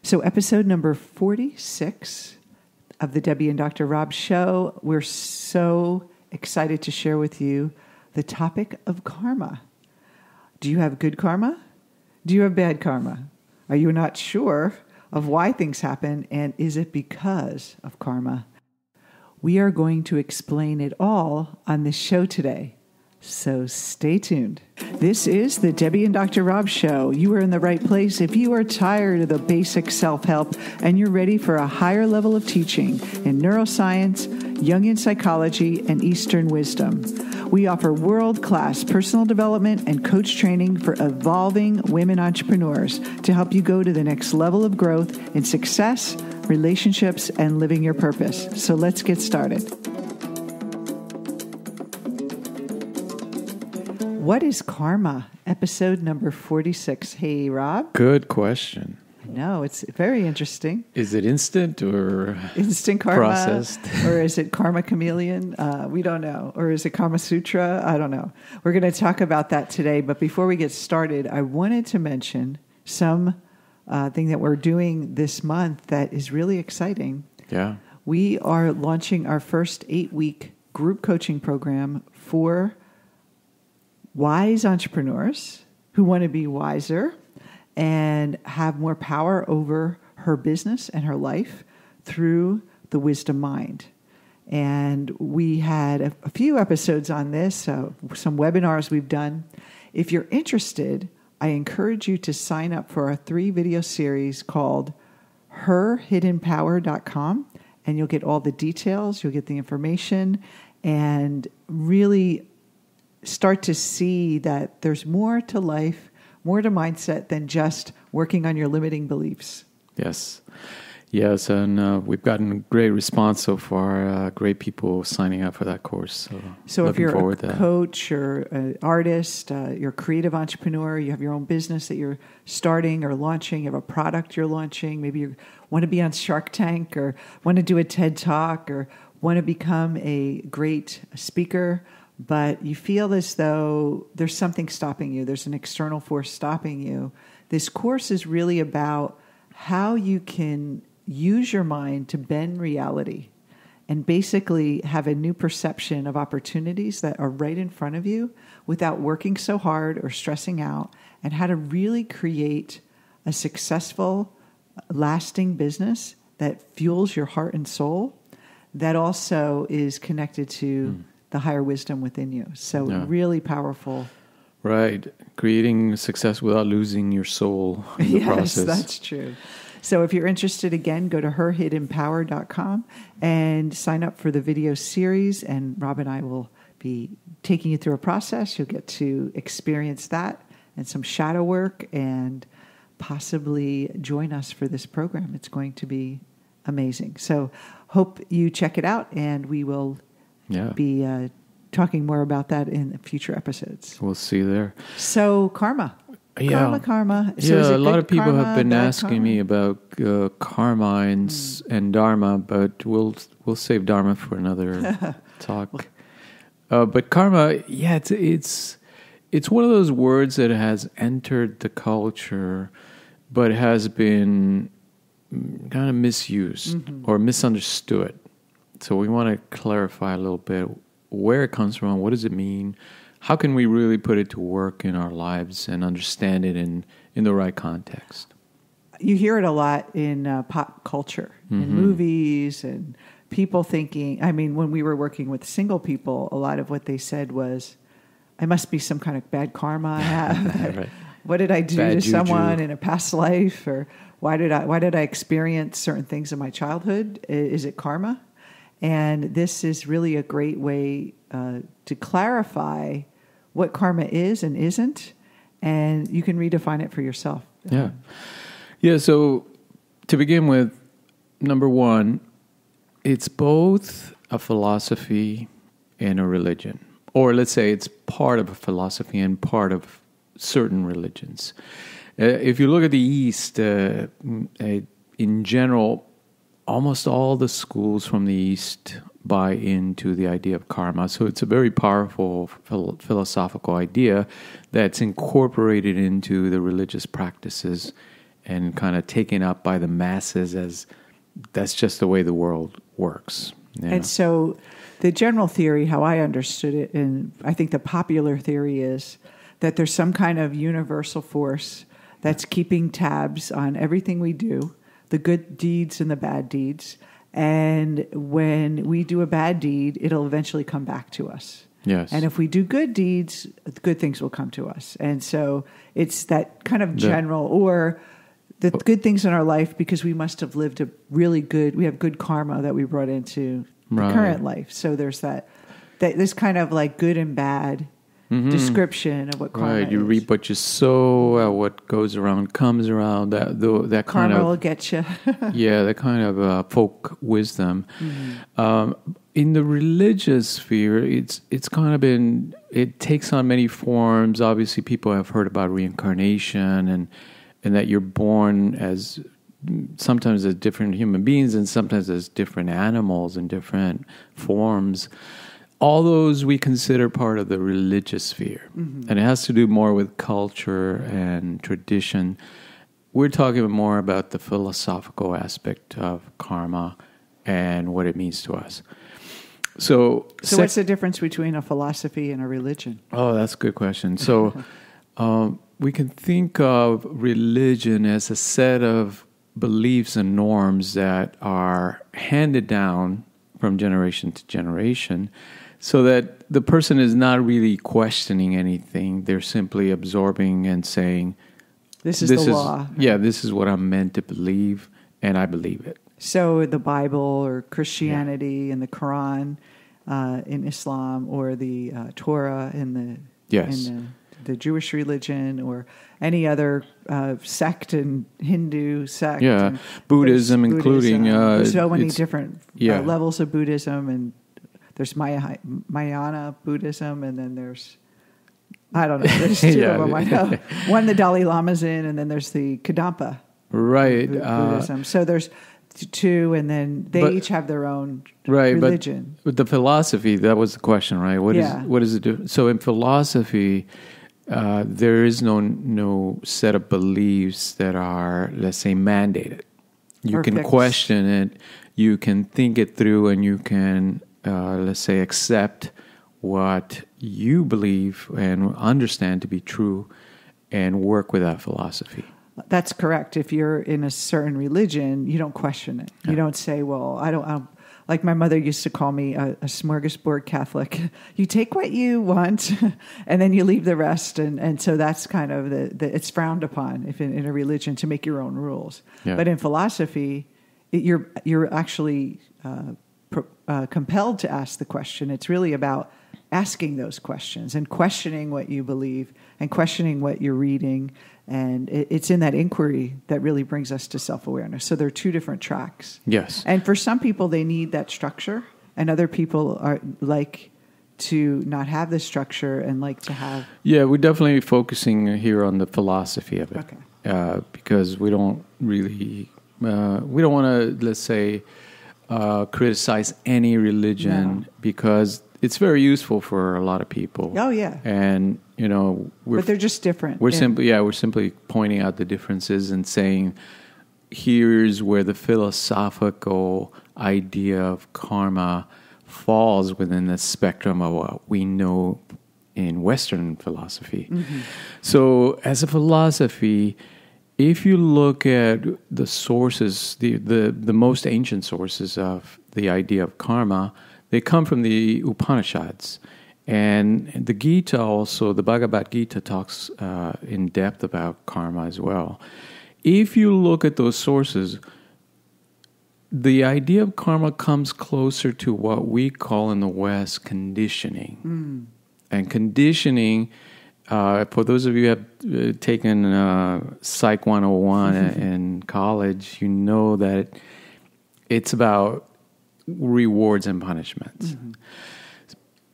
So episode number 46 of the Debbie and Dr. Rob show. We're so excited to share with you the topic of karma. Do you have good karma? Do you have bad karma? Are you not sure of why things happen, and is it because of karma? We are going to explain it all on this show today. So stay tuned. This is the Debbie and Dr. Rob show. You are in the right place if you are tired of the basic self-help and you're ready for a higher level of teaching in neuroscience, Jungian psychology, and Eastern wisdom. We offer world-class personal development and coach training for evolving women entrepreneurs to help you go to the next level of growth in success, relationships, and living your purpose. So let's get started. What is karma? Episode number 46. Hey, Rob. Good question. No, it's very interesting. Is it instant or instant karma, processed? Or is it karma chameleon? We don't know. Or is it Kama Sutra? I don't know. We're going to talk about that today. But before we get started, I wanted to mention some thing that we're doing this month that is really exciting. Yeah. We are launching our first 8-week group coaching program for wise entrepreneurs who want to be wiser and have more power over her business and her life through the wisdom mind. And we had a few episodes on this, some webinars we've done. If you're interested, I encourage you to sign up for a 3-video series called herhiddenpower.com, and you'll get all the details, you'll get the information, and really start to see that there's more to life, more to mindset than just working on your limiting beliefs. Yes. Yes, and we've gotten a great response so far. Great people signing up for that course. So if you're a coach or an artist, you're a creative entrepreneur, you have your own business that you're starting or launching, you have a product you're launching, maybe you want to be on Shark Tank or want to do a TED Talk or want to become a great speaker, but you feel as though there's something stopping you. There's an external force stopping you. This course is really about how you can use your mind to bend reality and basically have a new perception of opportunities that are right in front of you without working so hard or stressing out, and how to really create a successful, lasting business that fuels your heart and soul, that also is connected to the higher wisdom within you. So really powerful. Right. Creating success without losing your soul in the process. Yes, that's true. So if you're interested, again, go to herhiddenpower.com and sign up for the video series. And Rob and I will be taking you through a process. You'll get to experience that and some shadow work and possibly join us for this program. It's going to be amazing. So hope you check it out, and we will be talking more about that in future episodes. We'll see you there. So karma. Karma. So a lot of people have been asking me about karma and dharma, but we'll save dharma for another talk. But karma, it's one of those words that has entered the culture, but has been kind of misused or misunderstood. So we want to clarify a little bit where it comes from, what does it mean, how can we really put it to work in our lives and understand it in the right context. You hear it a lot in pop culture, in movies, and people thinking, I mean, when we were working with single people, a lot of what they said was, I must be some kind of bad karma I have. Right. What did I do to someone in a past life? Or why did I experience certain things in my childhood? Is it karma? And this is really a great way to clarify what karma is and isn't, and you can redefine it for yourself. Yeah, so to begin with, number one, it's both a philosophy and a religion. Or let's say it's part of a philosophy and part of certain religions. If you look at the East, in general, almost all the schools from the East buy into the idea of karma. So it's a very powerful philosophical idea that's incorporated into the religious practices and kind of taken up by the masses as that's just the way the world works. And so the general theory, how I understood it, and I think the popular theory is that there's some kind of universal force that's keeping tabs on everything we do, the good deeds and the bad deeds. And when we do a bad deed, it'll eventually come back to us. Yes. And if we do good deeds, good things will come to us. And so it's that kind of general, or the good things in our life, because we must have lived a really good, we have good karma that we brought into the current life. So there's that this kind of like good and bad description of what karma is. You reap what you sow, what goes around comes around, that kind karma of... will get you. Yeah, that kind of folk wisdom. In the religious sphere, it's kind of been, it takes on many forms. Obviously, people have heard about reincarnation and that you're born as sometimes as different human beings and sometimes as different animals in different forms. All those we consider part of the religious sphere. And it has to do more with culture and tradition. We're talking more about the philosophical aspect of karma and what it means to us. So what's the difference between a philosophy and a religion? Oh, that's a good question. So we can think of religion as a set of beliefs and norms that are handed down from generation to generation, so that the person is not really questioning anything. They're simply absorbing and saying, This is the law. Yeah, this is what I'm meant to believe, and I believe it. So the Bible or Christianity and the Quran in Islam, or the Torah in the Jewish religion, or any other sect and Hindu sect. Yeah, and Buddhism, including... there's so many different levels of Buddhism, and there's Mahayana Buddhism, and then there's... I don't know. There's two of them I know. One the Dalai Lama's in, and then there's the Kadampa Buddhism. So there's two, and then they each have their own religion. But the philosophy, that was the question, right? What does it do? So in philosophy, there is no set of beliefs that are, let's say, mandated. You can question it, you can think it through, and you can, let's say, accept what you believe and understand to be true and work with that philosophy. That's correct. If you're in a certain religion, you don't question it. You don't say, well, I don't like my mother used to call me a smorgasbord Catholic. You take what you want and then you leave the rest. And so that's kind of it's frowned upon if in a religion to make your own rules. Yeah. But in philosophy, you're actually compelled to ask the question. It's really about asking those questions and questioning what you believe and questioning what you're reading. And it's in that inquiry that really brings us to self-awareness. So there are two different tracks. Yes. And for some people, they need that structure, and other people are like to not have the structure and like to have... Yeah, we're definitely focusing here on the philosophy of it. Okay. Because we don't really... we don't want to, let's say, criticize any religion because it's very useful for a lot of people. Oh, yeah. And, but they're just different. We're simply pointing out the differences and saying, here's where the philosophical idea of karma falls within the spectrum of what we know in Western philosophy. Mm-hmm. So as a philosophy, if you look at the sources, the most ancient sources of the idea of karma, they come from the Upanishads. And the Gita also, the Bhagavad Gita talks in depth about karma as well. If you look at those sources, the idea of karma comes closer to what we call in the West conditioning. Mm. And conditioning, for those of you who have taken Psych 101 in college, you know that it's about rewards and punishments. Mm-hmm.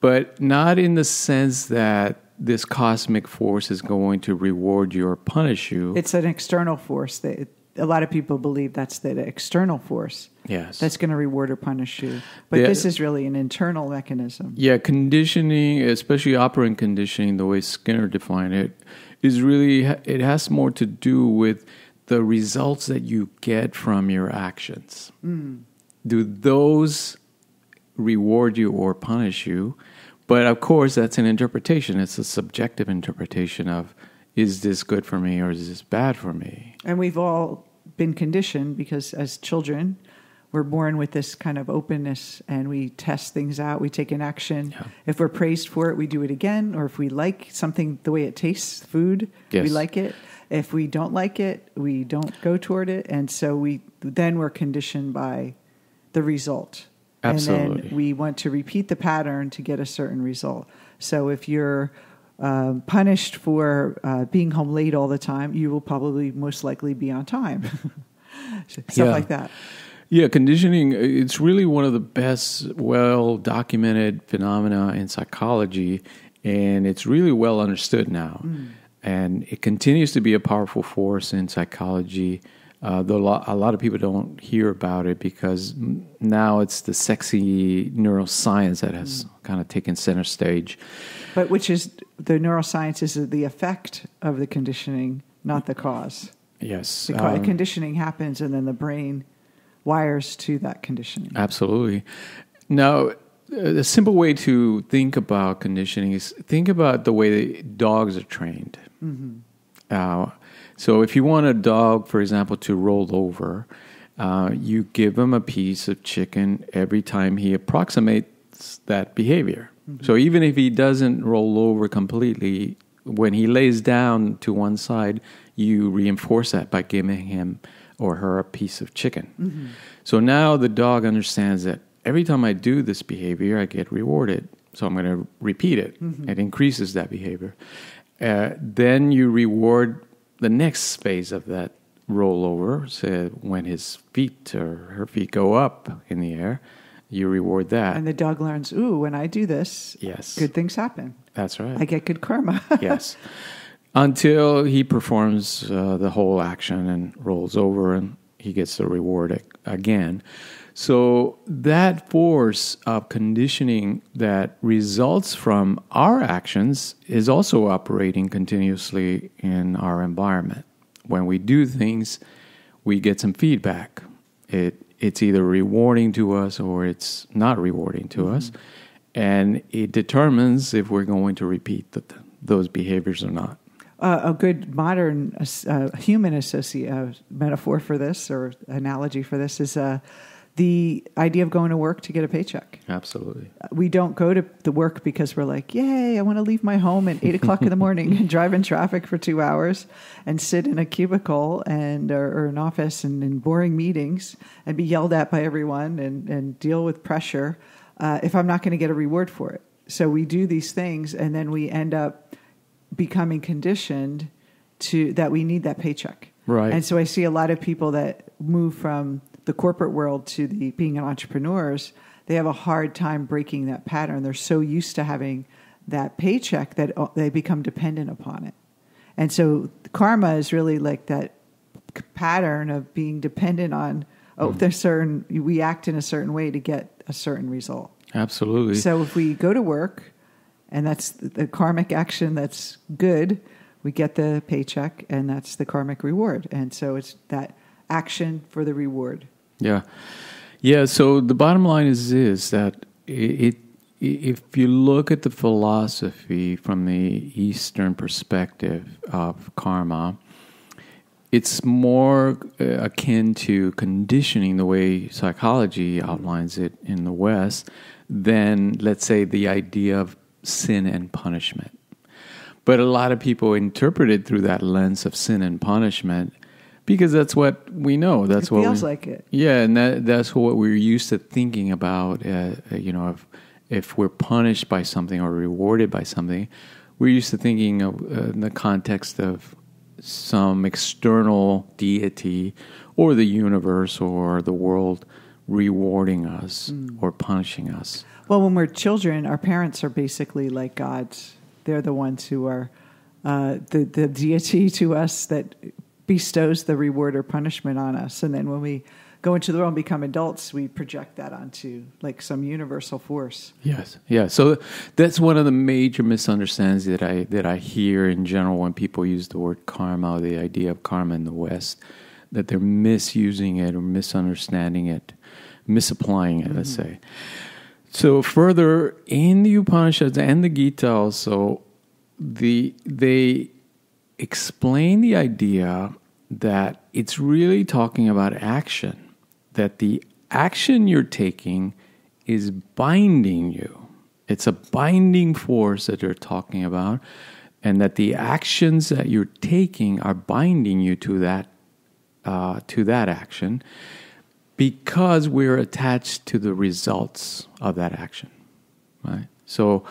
But not in the sense that this cosmic force is going to reward you or punish you. It's an external force. A lot of people believe that's the external force. Yes. That's going to reward or punish you. But this is really an internal mechanism. Yeah, conditioning, especially operant conditioning, the way Skinner defined it, is really, it has more to do with the results that you get from your actions. Do those reward you or punish you? But of course, that's an interpretation. It's a subjective interpretation of, is this good for me or is this bad for me? And we've all been conditioned because as children, we're born with this kind of openness and we test things out. We take an action. Yeah. If we're praised for it, we do it again. Or if we like something, the way it tastes, food, we like it. If we don't like it, we don't go toward it. And so we're conditioned by the result. Absolutely. And then we want to repeat the pattern to get a certain result. So if you're punished for being home late all the time, you will probably most likely be on time. Stuff like that. Yeah, conditioning, it's really one of the best, well-documented phenomena in psychology, and it's really well understood now. And it continues to be a powerful force in psychology, though a lot of people don't hear about it because now it's the sexy neuroscience that has kind of taken center stage. But which is, the neuroscience is the effect of the conditioning, not the cause. Yes. The conditioning happens and then the brain wires to that conditioning. Absolutely. Now, a simple way to think about conditioning is think about the way dogs are trained. So if you want a dog, for example, to roll over, you give him a piece of chicken every time he approximates that behavior. So even if he doesn't roll over completely, when he lays down to one side, you reinforce that by giving him or her a piece of chicken. So now the dog understands that every time I do this behavior, I get rewarded. So I'm going to repeat it. It increases that behavior. Then you reward the next phase of that rollover. So when his feet or her feet go up in the air, you reward that. And the dog learns, when I do this, good things happen. That's right. I get good karma. Yes. Until he performs the whole action and rolls over and he gets the reward again. So that force of conditioning that results from our actions is also operating continuously in our environment. When we do things, we get some feedback. It's either rewarding to us or it's not rewarding to us. And it determines if we're going to repeat those behaviors or not. A good modern human metaphor for this or analogy for this is the idea of going to work to get a paycheck. Absolutely. We don't go to the work because we're like, yay, I want to leave my home at 8 o'clock in the morning and drive in traffic for 2 hours and sit in a cubicle or an office and in boring meetings and be yelled at by everyone and deal with pressure if I'm not going to get a reward for it. So we do these things and then we end up becoming conditioned to that we need that paycheck. Right. And so I see a lot of people that move from the corporate world to being entrepreneurs, they have a hard time breaking that pattern. They're so used to having that paycheck that they become dependent upon it. And so karma is really like that pattern of being dependent on, we act in a certain way to get a certain result. Absolutely. So if we go to work and that's the karmic action that's good, we get the paycheck and that's the karmic reward. And so it's that action for the reward. Yeah. So the bottom line is that if you look at the philosophy from the Eastern perspective of karma, it's more akin to conditioning the way psychology outlines it in the West than, let's say, the idea of sin and punishment. But a lot of people interpret it through that lens of sin and punishment because that's what we know. That's what feels like it. Yeah, and that's what we're used to thinking about. If we're punished by something or rewarded by something, we're used to thinking of in the context of some external deity or the universe or the world rewarding us or punishing us. Well, when we're children, our parents are basically like gods. They're the ones who are the deity to us that bestows the reward or punishment on us. And then when we go into the world and become adults, we project that onto like some universal force. Yes, yeah. So that's one of the major misunderstandings that I hear in general when people use the word karma, or the idea of karma in the West, that they're misusing it or misunderstanding it, misapplying it, let's say. So further, in the Upanishads and the Gita also, they explain the idea that it's really talking about action, that the action you're taking is binding you. It's a binding force that they're talking about, and that the actions that you're taking are binding you to that action, because we're attached to the results of that action, right? So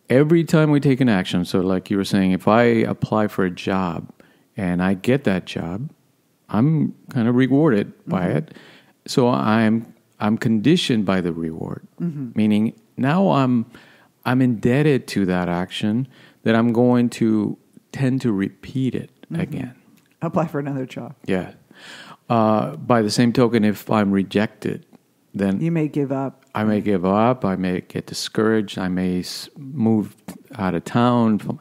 every time we take an action, so like you were saying, if I apply for a job and I get that job, I'm kind of rewarded by it. So I'm conditioned by the reward, meaning now I'm indebted to that action, that I'm going to tend to repeat it again. Apply for another job. Yeah. By the same token, if I'm rejected, then you may give up. I may give up. I may get discouraged. I may move out of town.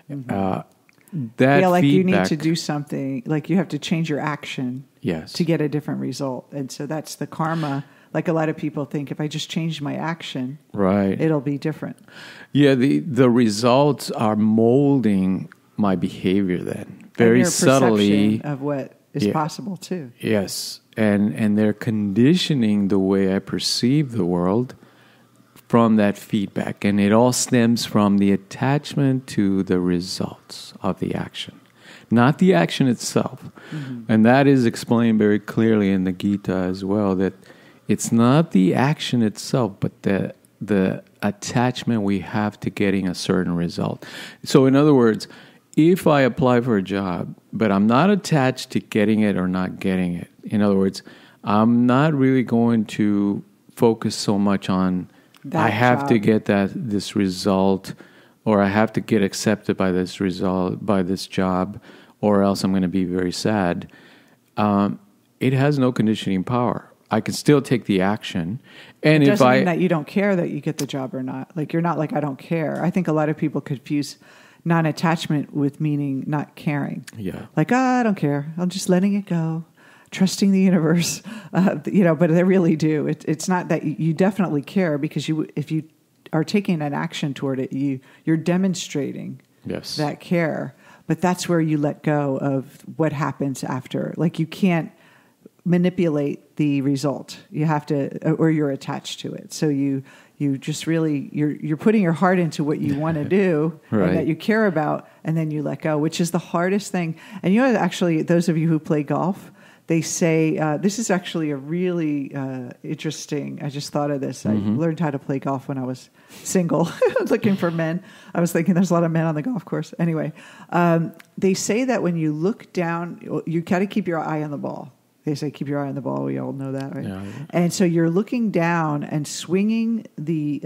That like feedback, you need to do something. Like you have to change your action. Yes. To get a different result, and so that's the karma. Like a lot of people think, if I just change my action, right, it'll be different. Yeah. The results are molding my behavior then very and your subtly of what is possible too. Yes. And they're conditioning the way I perceive the world from that feedback. And it all stems from the attachment to the results of the action, not the action itself. And that is explained very clearly in the Gita as well, that it's not the action itself, but the attachment we have to getting a certain result. So in other words, if I apply for a job, but I'm not attached to getting it or not getting it, in other words, I'm not really going to focus so much on I have to get this result, or I have to get accepted by this result, by this job, or else I'm going to be very sad. It has no conditioning power. I can still take the action. And it doesn't mean that you don't care that you get the job or not. Like you're not like, I don't care. I think a lot of people confuse non-attachment with meaning not caring. Yeah. Like, I don't care. I'm just letting it go, trusting the universe. But they really do. It's not that you definitely care, because if you are taking an action toward it, you're demonstrating that care. But that's where you let go of what happens after. Like you can't manipulate the result. You have to, or you're attached to it. So you just really, you're putting your heart into what you want to do right. and that you care about, and then you let go, which is the hardest thing. And actually, those of you who play golf, they say, this is actually a really interesting, I just thought of this. I learned how to play golf when I was single, looking for men. I was thinking there's a lot of men on the golf course. Anyway, they say that when you look down, you got to keep your eye on the ball. They say, keep your eye on the ball. We all know that, right? Yeah. And so you're looking down and swinging the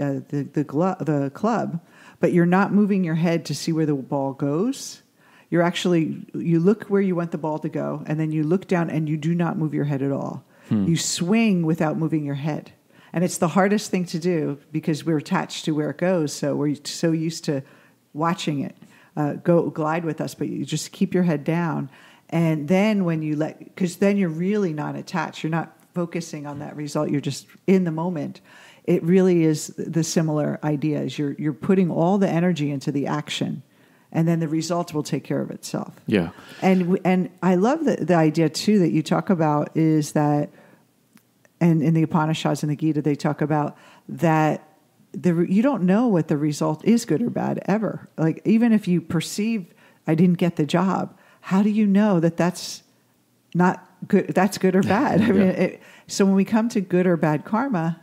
club, but you're not moving your head to see where the ball goes. You look where you want the ball to go, and then you look down and you do not move your head at all. You swing without moving your head. And it's the hardest thing to do because we're attached to where it goes. So we're so used to watching it glide with us, but you just keep your head down. And then because then you're really not attached. You're not focusing on that result. You're just in the moment. It really is the similar idea. Is you're putting all the energy into the action, and then the result will take care of itself. Yeah. And I love the idea too that you talk about is that, and in the Upanishads and the Gita they talk about that you don't know what the result is, good or bad, ever. Like even if you perceive I didn't get the job, how do you know that that's not good? That's good or bad. I mean, so when we come to good or bad karma,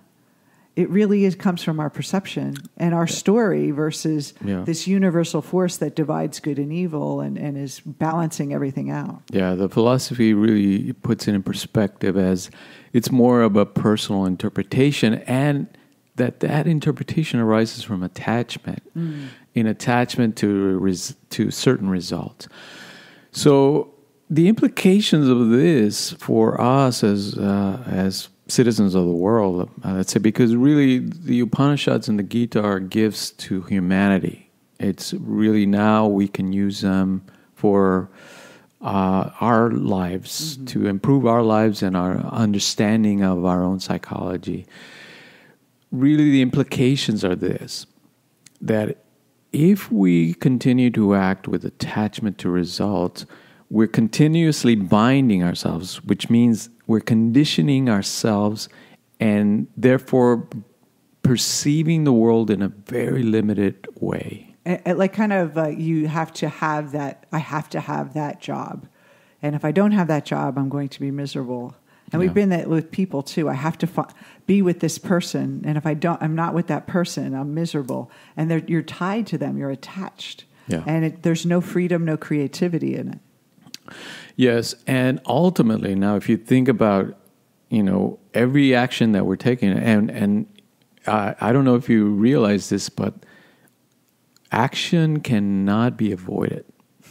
it really comes from our perception and our story versus this universal force that divides good and evil and is balancing everything out. Yeah, the philosophy really puts it in perspective as it's more of a personal interpretation, and that interpretation arises from attachment, in attachment to certain results. So the implications of this for us as citizens of the world, let's say, because really the Upanishads and the Gita are gifts to humanity. It's really now we can use them for our lives, to improve our lives and our understanding of our own psychology. Really, the implications are this, that if we continue to act with attachment to results, we're continuously binding ourselves, which means we're conditioning ourselves and therefore perceiving the world in a very limited way. Like kind of you have to have that, I have to have that job. And if I don't have that job, I'm going to be miserable. And we've been that with people too. I have to be with this person. And if I'm not with that person, I'm miserable. And you're tied to them. You're attached. Yeah. And there's no freedom, no creativity in it. Yes. And ultimately, now, if you think about, every action that we're taking, and I don't know if you realize this, but action cannot be avoided.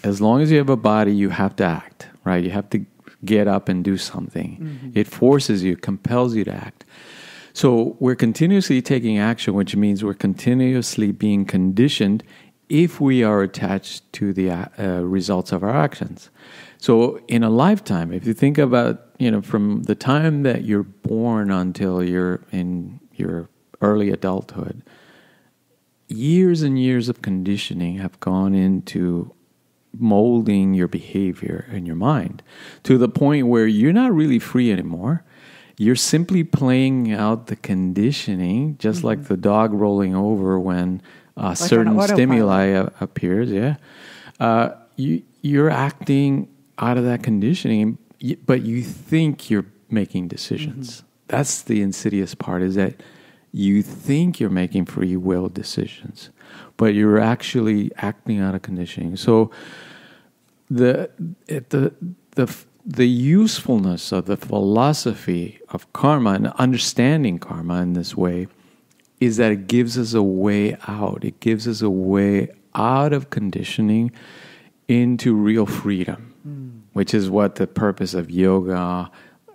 As long as you have a body, you have to act, right? You have to get up and do something. It forces you, compels you to act. So we're continuously taking action, which means we're continuously being conditioned if we are attached to the results of our actions. So in a lifetime, if you think about, from the time that you're born until you're in your early adulthood, years and years of conditioning have gone into molding your behavior and your mind to the point where you're not really free anymore. You're simply playing out the conditioning, just like the dog rolling over when a certain stimuli appears. Yeah, you're acting out of that conditioning, but you think you're making decisions. That's the insidious part, is that you think you're making free will decisions, but you're actually acting out of conditioning. So the usefulness of the philosophy of karma and understanding karma in this way is that it gives us a way out. It gives us a way out of conditioning into real freedom, which is what the purpose of yoga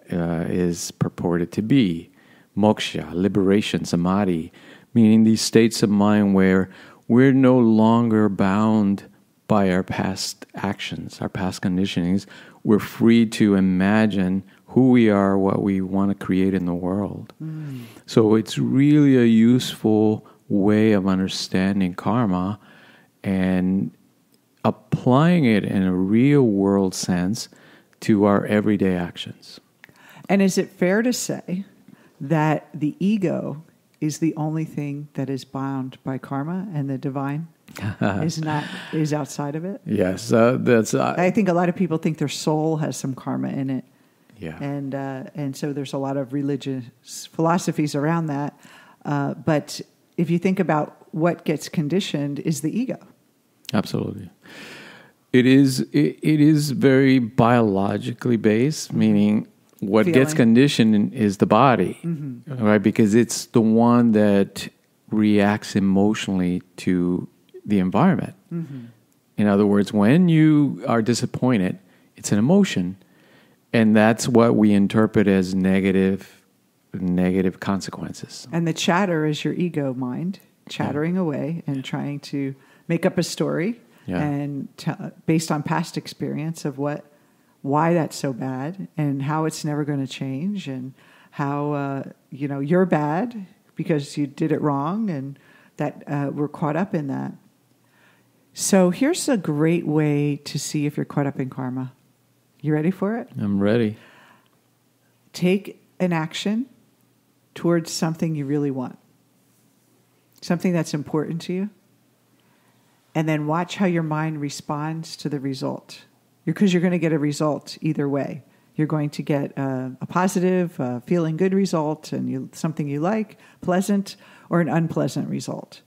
is purported to be. Moksha, liberation, samadhi, meaning these states of mind where we're no longer bound by our past actions, our past conditionings. We're free to imagine who we are, what we want to create in the world. So it's really a useful way of understanding karma and applying it in a real world sense to our everyday actions. And is it fair to say that the ego is the only thing that is bound by karma and the divine is outside of it? Yes, that's. I think a lot of people think their soul has some karma in it. Yeah, and so there's a lot of religious philosophies around that. But if you think about what gets conditioned, is the ego. Absolutely, it is. It is very biologically based, meaning what gets conditioned is the body, right? Because it's the one that reacts emotionally to the environment. In other words, when you are disappointed, it's an emotion, and that's what we interpret as negative consequences. And the chatter is your ego mind chattering away and trying to make up a story and based on past experience of why that's so bad and how it's never going to change and how you're bad because you did it wrong, and that we're caught up in that. So here's a great way to see if you're caught up in karma. You ready for it? I'm ready. Take an action towards something you really want, something that's important to you, and then watch how your mind responds to the result. Because you're going to get a result either way. You're going to get a positive, feeling good result, and something you like, pleasant, or an unpleasant result.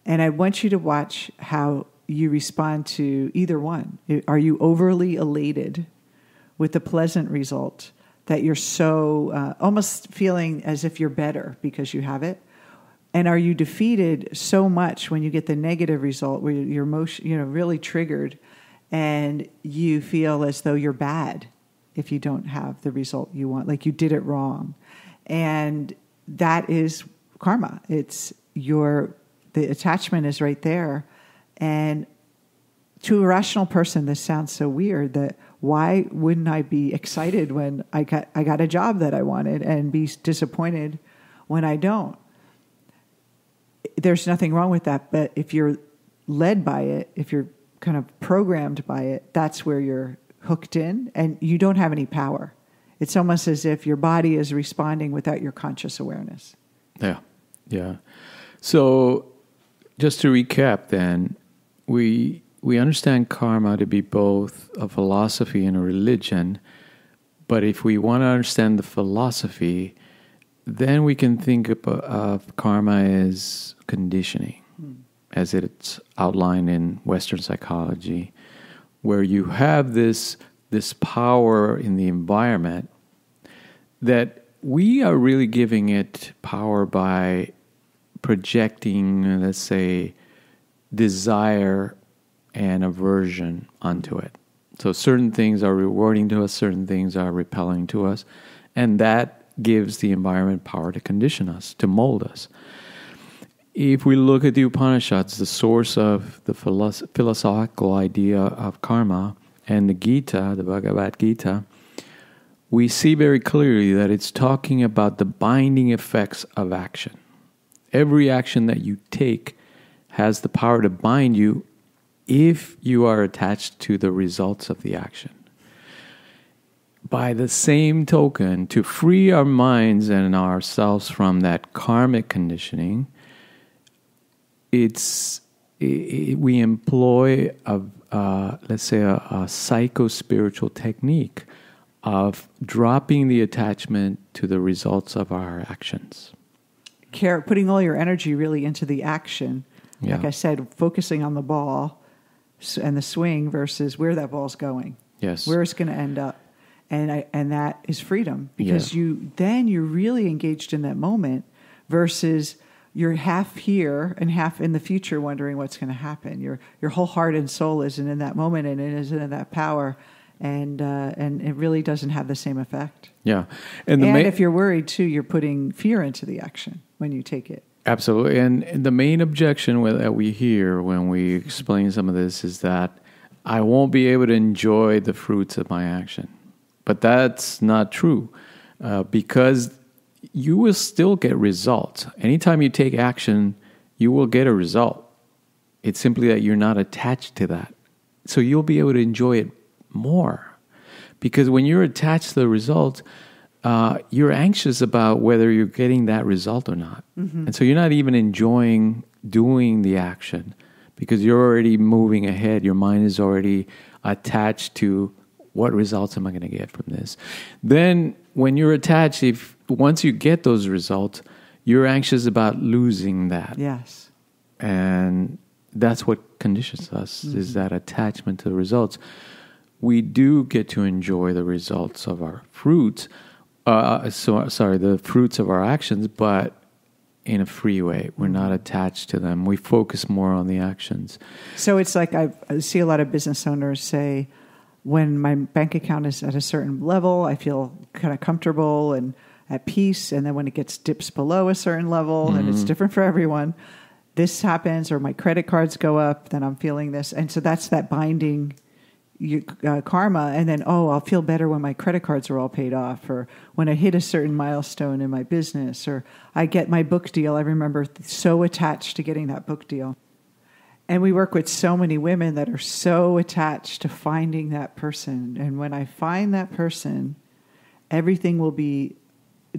And I want you to watch how you respond to either one. Are you overly elated with the pleasant result that you're so almost feeling as if you're better because you have it? And are you defeated so much when you get the negative result where your emotion, really triggered, and you feel as though you're bad if you don't have the result you want, like you did it wrong. And that is karma. The attachment is right there. And to a rational person, this sounds so weird that why wouldn't I be excited when I got a job that I wanted and be disappointed when I don't? There's nothing wrong with that. But if you're led by it, if you're kind of programmed by it, that's where you're hooked in and you don't have any power. It's almost as if your body is responding without your conscious awareness. Yeah, yeah. So just to recap then, we understand karma to be both a philosophy and a religion, but if we want to understand the philosophy, then we can think of karma as conditioning, as it's outlined in Western psychology, where you have this power in the environment that we are really giving it power by projecting, let's say, desire and aversion onto it. So certain things are rewarding to us, certain things are repelling to us, and that gives the environment power to condition us, to mold us. If we look at the Upanishads, the source of the philosophical idea of karma, and the Gita, the Bhagavad Gita, we see very clearly that it's talking about the binding effects of action. Every action that you take has the power to bind you if you are attached to the results of the action. By the same token, to free our minds and ourselves from that karmic conditioning, we employ let's say a psycho-spiritual technique of dropping the attachment to the results of our actions. Putting all your energy really into the action. Yeah. Like I said, focusing on the ball and the swing versus where that ball's going. Yes. Where it's going to end up. And that is freedom, because you're really engaged in that moment versus you're half here and half in the future wondering what's going to happen. Your whole heart and soul isn't in that moment, and it isn't in that power, and it really doesn't have the same effect. Yeah, and if you're worried too, you're putting fear into the action when you take it. Absolutely, and the main objection that we hear when we explain some of this is that I won't be able to enjoy the fruits of my action. But that's not true, because you will still get results. Anytime you take action, you will get a result. It's simply that you're not attached to that. So you'll be able to enjoy it more. Because when you're attached to the result, you're anxious about whether you're getting that result or not. Mm-hmm. And so you're not even enjoying doing the action because you're already moving ahead. Your mind is already attached to what results am I going to get from this? Then when you're attached, once you get those results, you're anxious about losing that. Yes. And that's what conditions us, is that attachment to the results. We do get to enjoy the results of our fruits, the fruits of our actions, but in a free way. We're not attached to them. We focus more on the actions. So it's like I see a lot of business owners say, when my bank account is at a certain level, I feel kind of comfortable and at peace. And then when it dips below a certain level, and it's different for everyone, this happens, or my credit cards go up, then I'm feeling this. And so that's that binding karma. And then, I'll feel better when my credit cards are all paid off, or when I hit a certain milestone in my business, or I get my book deal. I remember so attached to getting that book deal. And we work with so many women that are so attached to finding that person. And when I find that person, everything will be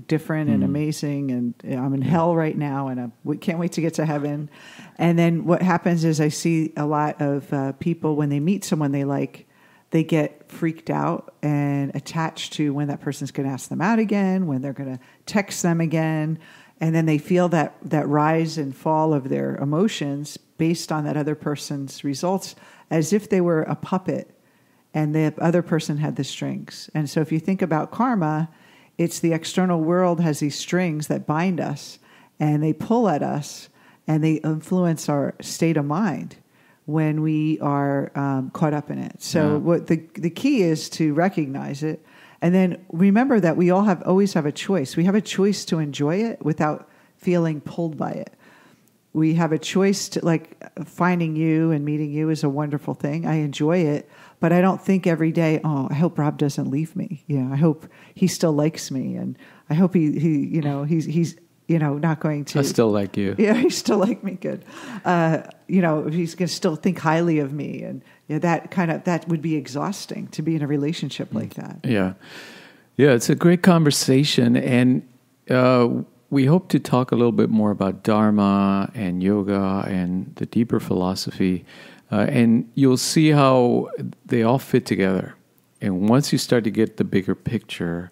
different and amazing. And I'm in hell right now, and we can't wait to get to heaven. And then what happens is I see a lot of people, when they meet someone they like, they get freaked out and attached to when that person's going to ask them out again, when they're going to text them again. And then they feel that rise and fall of their emotions based on that other person's results, as if they were a puppet and the other person had the strings. And so if you think about karma, it's the external world has these strings that bind us, and they pull at us, and they influence our state of mind. when we are caught up in it. So what the key is to recognize it, and then remember that we all always have a choice. We have a choice to enjoy it without feeling pulled by it. We have a choice to, like, finding you and meeting you is a wonderful thing. I enjoy it, but I don't think every day, oh, I hope Rob doesn't leave me. I hope he still likes me, and I hope he's not going to. I still like you. Yeah, he still like me. Good. He's going to still think highly of me, and that would be exhausting to be in a relationship like that. Yeah, it's a great conversation, and we hope to talk a little bit more about Dharma and yoga and the deeper philosophy, and you'll see how they all fit together. And once you start to get the bigger picture,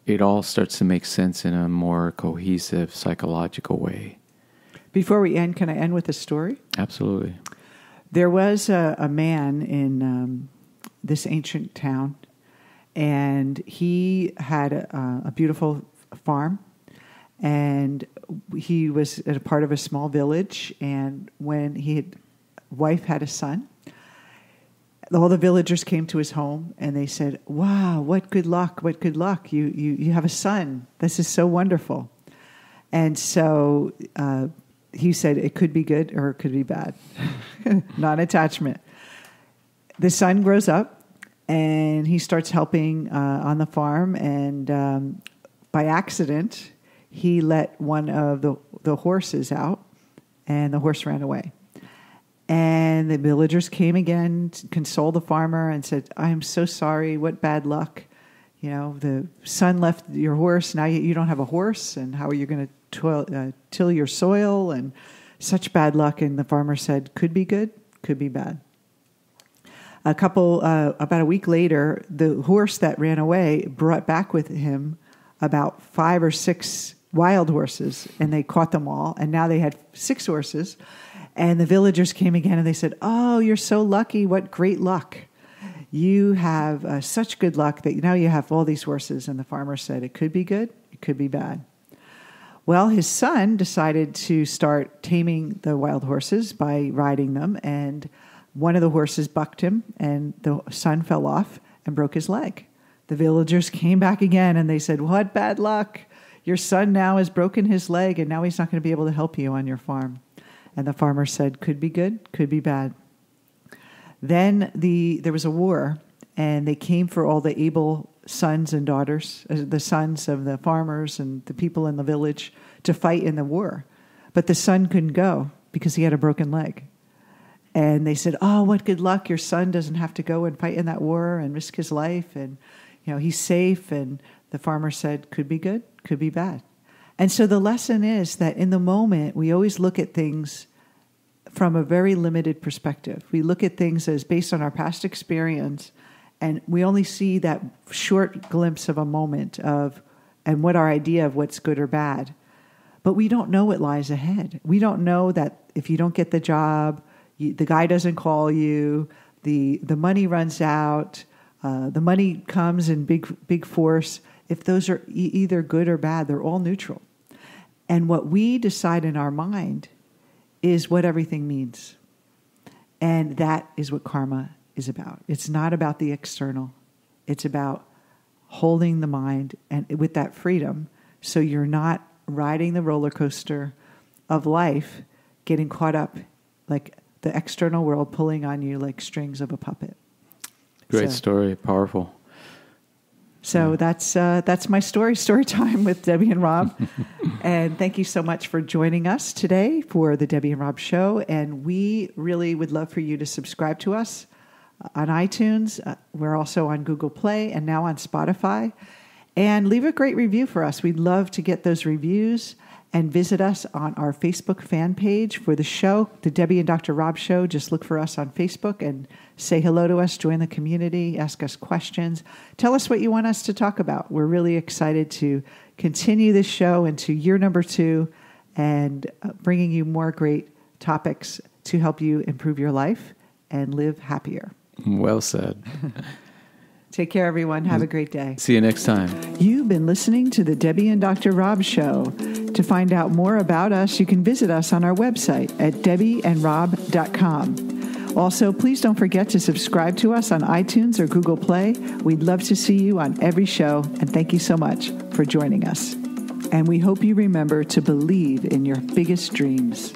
it all starts to make sense in a more cohesive psychological way. Before we end, can I end with a story? Absolutely. There was a man in this ancient town, and he had a beautiful farm, and he was a part of a small village, and when his wife had a son, all the villagers came to his home, and they said, wow, what good luck, you have a son. This is so wonderful. And so he said it could be good or it could be bad. Non-attachment. The son grows up, and he starts helping on the farm, and by accident, he let one of the horses out, and the horse ran away. And the villagers came again to console the farmer and said, I am so sorry, what bad luck. The son left your horse, now you don't have a horse, and how are you going to till your soil, and such bad luck. And the farmer said, could be good, could be bad. About a week later, the horse that ran away brought back with him about 5 or 6 wild horses, and they caught them all, and now they had 6 horses. And the villagers came again, and they said, oh, you're so lucky, what great luck. You have such good luck that now you have all these horses. And the farmer said, it could be good, it could be bad. Well, his son decided to start taming the wild horses by riding them, and one of the horses bucked him, and the son fell off and broke his leg. The villagers came back again, and they said, what bad luck. Your son now has broken his leg, and now he's not going to be able to help you on your farm. And the farmer said, could be good, could be bad. Then there was a war, and they came for all the able sons and daughters, the sons of the farmers and the people in the village, to fight in the war. But the son couldn't go because he had a broken leg. And they said, oh, what good luck. Your son doesn't have to go and fight in that war and risk his life. And, he's safe. And the farmer said, could be good, could be bad. And so the lesson is that in the moment, we always look at things from a very limited perspective. We look at things as based on our past experience, and we only see that short glimpse of a moment and what our idea of what's good or bad. But we don't know what lies ahead. We don't know that if you don't get the job, the guy doesn't call you, the money runs out, the money comes in big force. If those are either good or bad, they're all neutral. And what we decide in our mind is what everything means. And that is what karma is about. It's not about the external. It's about holding the mind and with that freedom, so you're not riding the roller coaster of life, getting caught up like the external world pulling on you like strings of a puppet. Great story, powerful. So that's my story time with Debbie and Rob. And thank you so much for joining us today for the Debbie and Rob Show. And we really would love for you to subscribe to us on iTunes. We're also on Google Play and now on Spotify. And leave a great review for us. We'd love to get those reviews. And visit us on our Facebook fan page for the show, the Debbie and Dr. Rob Show. Just look for us on Facebook and say hello to us, join the community, ask us questions. Tell us what you want us to talk about. We're really excited to continue this show into year number 2 and bringing you more great topics to help you improve your life and live happier. Well said. Take care, everyone. Have a great day. See you next time. You've been listening to the Debbie and Dr. Rob Show. To find out more about us, you can visit us on our website at debbieandrob.com. Also, please don't forget to subscribe to us on iTunes or Google Play. We'd love to see you on every show, and thank you so much for joining us. And we hope you remember to believe in your biggest dreams.